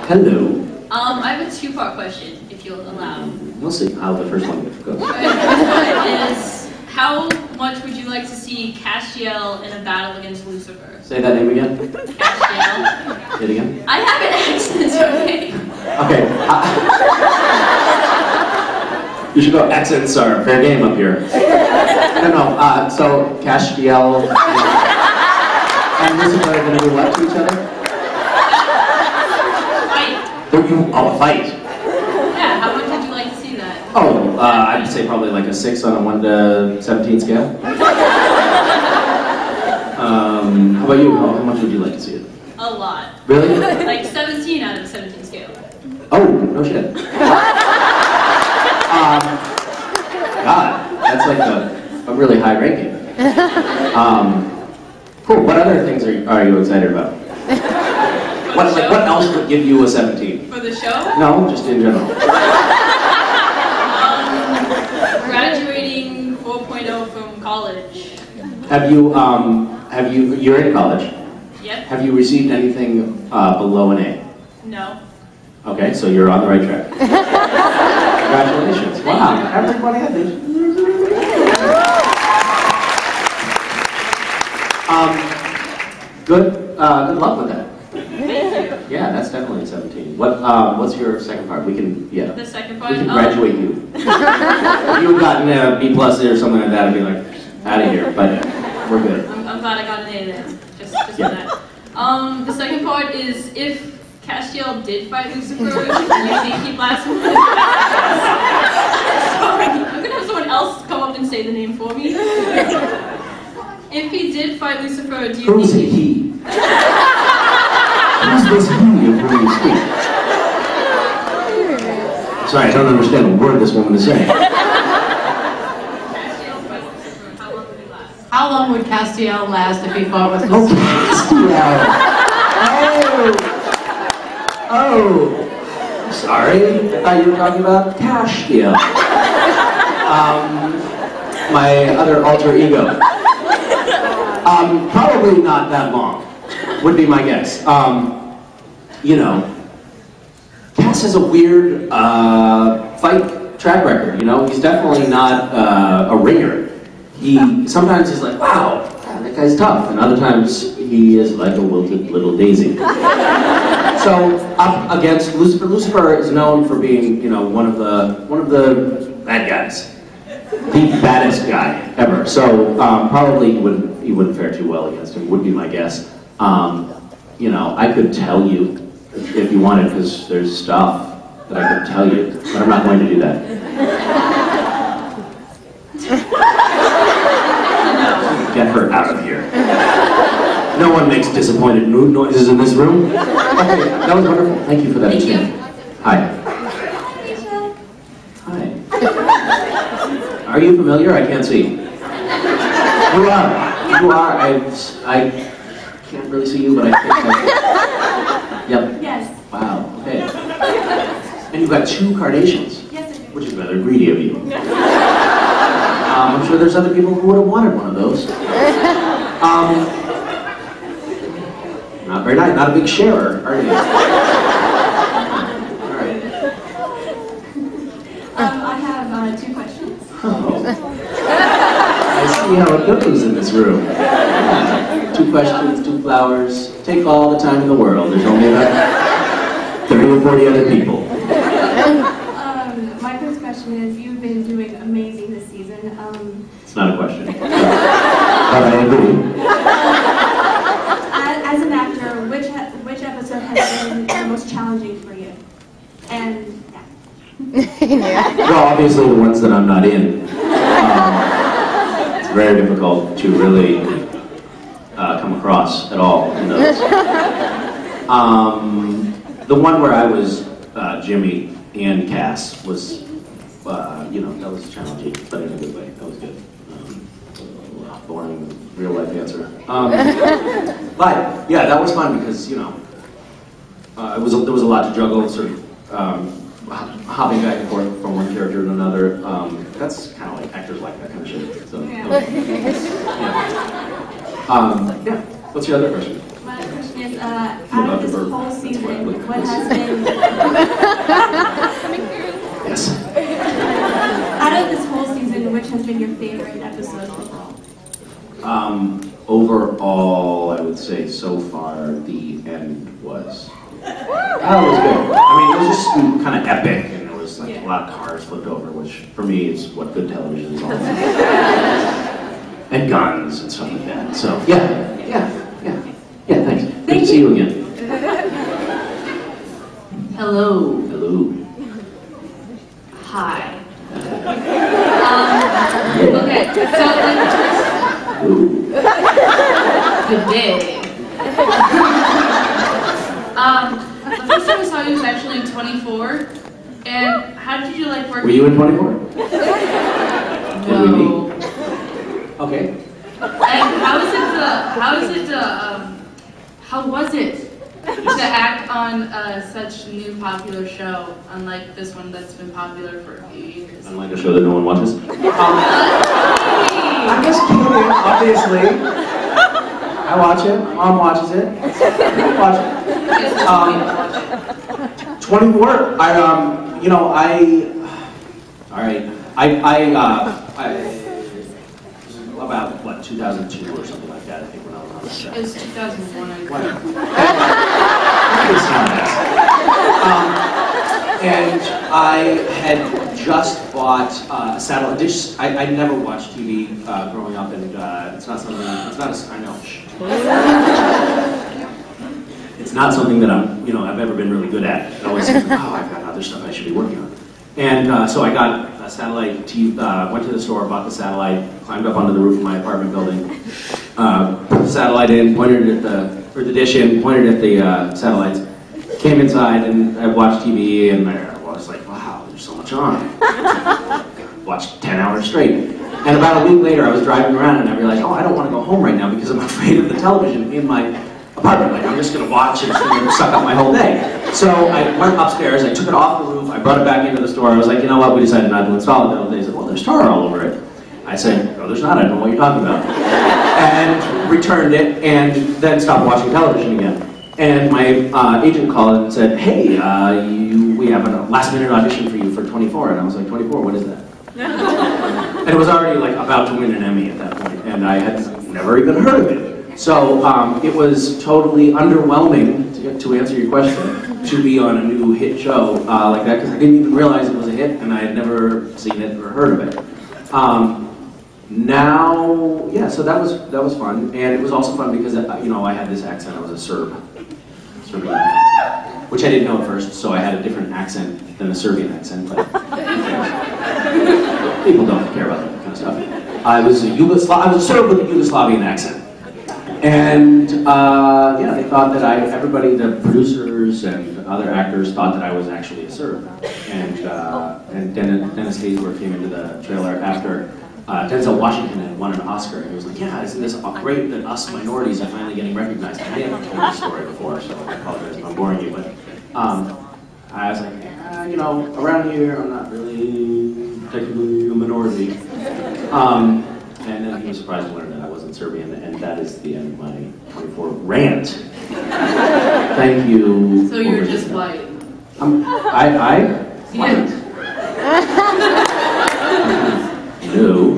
Hello. I have a two-part question, if you'll allow. We'll see how the first one goes. The first one is, how much would you like to see Cashtiel in a battle against Lucifer? Say that name again. Cashtiel. Say it again. I have an accent, okay? Okay. You should go, accents are fair game up here. No, so Cashtiel and Lucifer are going to do what to each other? Fight. Oh, a fight. Yeah, how much would you like to see that? Oh, I'd say probably like a 6 on a 1 to 17 scale. How about you? How much would you like to see it? A lot. Really? Like 17 out of a 17 scale. Oh, no shit. God, that's like a really high ranking. Cool. What other things are you excited about? What else would give you a 17? For the show? No, just in general. Graduating 4.0 from college. You're in college? Yep. Have you received anything below an A? No. Okay, so you're on the right track. Congratulations. Wow, everybody had this. Good luck with that. Thank you. Yeah, that's definitely a 17. What's your second part? We can, yeah. The second part? We can graduate you. If you had gotten a B+ or something like that, I'd be like, out of here, but we're good. I'm glad I got an A then, just Yeah. for that. The second part is, if Cashtiel did fight Lucifer, do you think he'd last? Sorry, I'm gonna have someone else come up and say the name for me. If he did fight Lucifer, do you Who's think he? Who's this he of whom you speak? Sorry, I don't understand a word this woman is saying. Cashtiel fight Lucifer, how long would he last? How long would Cashtiel last if he fought with Oh, Lucifer? Cashtiel! Oh! Sorry, I thought you were talking about Cashtiel. My other alter ego. Probably not that long, would be my guess. You know, Cass has a weird fight track record, you know? He's definitely not a ringer. Sometimes he's like, wow, that guy's tough, and other times he is like a wilted little daisy. So, up against Lucifer. Lucifer is known for being, you know, one of the bad guys. The baddest guy ever. So probably he wouldn't fare too well against him, would be my guess. You know, I could tell you if you wanted, because there's stuff that I could tell you, but I'm not going to do that. Get her out of here. No one makes disappointed mood noises in this room. Okay, that was wonderful. Thank you for that. Thank you. Hi. Hi. Are you familiar? I can't see. You are. You are. I can't really see you, but I think I... Yep. Yes. Wow. Okay. And you've got 2 carnations. Yes, I do. Which is rather greedy of you. I'm sure there's other people who would have wanted one of those. Not very nice. Not a big sharer, are you? All right. I have 2 questions. Oh. I see how it goes in this room. Yeah. 2 questions, 2 flowers. Take all the time in the world. There's only about 30 or 40 other people. My first question is, you've been doing amazing this season. It's not a question. But I agree. As an actor, which episode has been the most challenging for you? And yeah. Well, obviously the ones that I'm not in. It's very difficult to really come across at all in those. The one where I was Jimmy and Cass was, you know, that was challenging, but in a good way. That was good. Boring, real life answer. But yeah, that was fun because, you know, there was a lot to juggle, sort of hopping back and forth from one character to another. That's kind of like actors like that kind of shit. So, yeah. Yeah. What's your other question? My other question is out of this whole season, what has been Yes. out of this whole season, which has been your favorite episode overall? Overall, I would say so far the end was. That was good. I mean, it was just kind of epic, and there was like a lot of cars flipped over, which for me is what good television is all about. And guns and stuff like that. So yeah, thanks. Good to see you again. Hello. Hello. Hi. Okay, so good day. The first time I saw you was actually in 24, and how did you like working? Were you in 24? No. Okay. And how was it to act on such new popular show, unlike this one that's been popular for a few years? Unlike a show that no one watches. I'm just kidding, obviously. I watch it. Mom watches it. I watch it. 24. About what, 2002 or something like that, I think, when I was on the show. It was 2001, I think. And I had just bought a satellite dish. I never watched TV growing up, and it's not something. It's not. I know. It's not something that I've ever been really good at. I always think, I've got other stuff I should be working on. And so I got a satellite TV, went to the store, bought the satellite, climbed up onto the roof of my apartment building, put the satellite in, pointed at the dish in, pointed at the satellites, came inside, and I watched TV, and I was like, wow, there's so much on. Watched 10 hours straight. And about a week later, I was driving around, and I realized, I don't want to go home right now because I'm afraid of the television in my apartment. Like, I'm just going to watch and it's going to suck up my whole day. So I went upstairs, I took it off the roof, I brought it back into the store. I was like, you know what, we decided not to install it. They said, well, there's tar all over it. I said, no, there's not, I don't know what you're talking about. And returned it, and then stopped watching television again. And my agent called and said, hey, we have a last-minute audition for you for 24. And I was like, 24, what is that? And it was already like about to win an Emmy at that point, and I had never even heard of it. So it was totally underwhelming, to answer your question, to be on a new hit show like that, because I didn't even realize it was a hit, and I had never seen it or heard of it. So that was fun, and it was also fun because I had this accent. I was a Serbian, which I didn't know at first, so I had a different accent than a Serbian accent. But people don't care about that kind of stuff. I was a Serb with a Yugoslavian accent. And they thought that everybody, the producers and other actors, thought that I was actually a Serb. And Dennis Haysbert came into the trailer after Denzel Washington had won an Oscar. And he was like, yeah, isn't this great that us minorities are finally getting recognized? And I haven't told this story before, so I apologize if I'm boring you. But I was like, around here, I'm not really technically a minority. And then he was surprised to learn that I wasn't Serbian, and that is the end of my 24 rant. Thank you. So you're just white? White? Yeah. No.